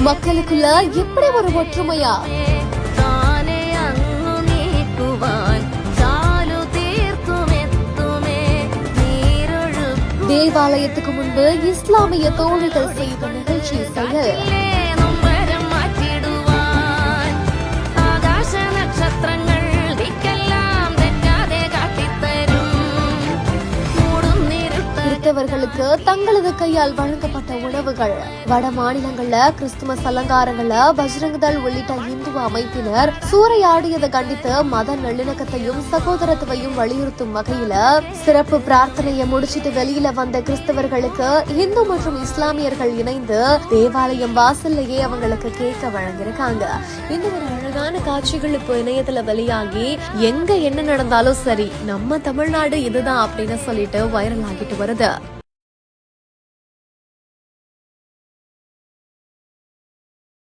மக்களுக்குள்ள எப்படி ஒரு ஒற்றுமையா? தேவாலயத்துக்கு முன்பு இஸ்லாமிய தோழர்கள் செய்த நிகழ்ச்சி செயல். கிறிஸ்தவர்களுக்கு தங்களது கையால் வழங்கப்பட்ட உணவுகள். வட மாநிலங்கள்ல கிறிஸ்துமஸ் அலங்காரங்கள பஜ்ரங்தள் உள்ளிட்ட இந்து அமைப்பினர் சூறையாடியதை கண்டித்து மத நல்லிணக்கத்தையும் சகோதரத்துவையும் வலியுறுத்தும் வகையில சிறப்பு பிரார்த்தனையை முடிச்சிட்டு வெளியில வந்த கிறிஸ்தவர்களுக்கு இந்து மற்றும் இஸ்லாமியர்கள் இணைந்து தேவாலயம் வாசல்லையே அவங்களுக்கு கேக்க வழங்கியிருக்காங்க. இந்த ஒரு அழகான காட்சிகள் இப்போ இணையத்துல வெளியாகி எங்க என்ன நடந்தாலும் சரி நம்ம தமிழ்நாடு இதுதான் அப்படின்னு சொல்லிட்டு வைரல் ஆகிட்டு வருது.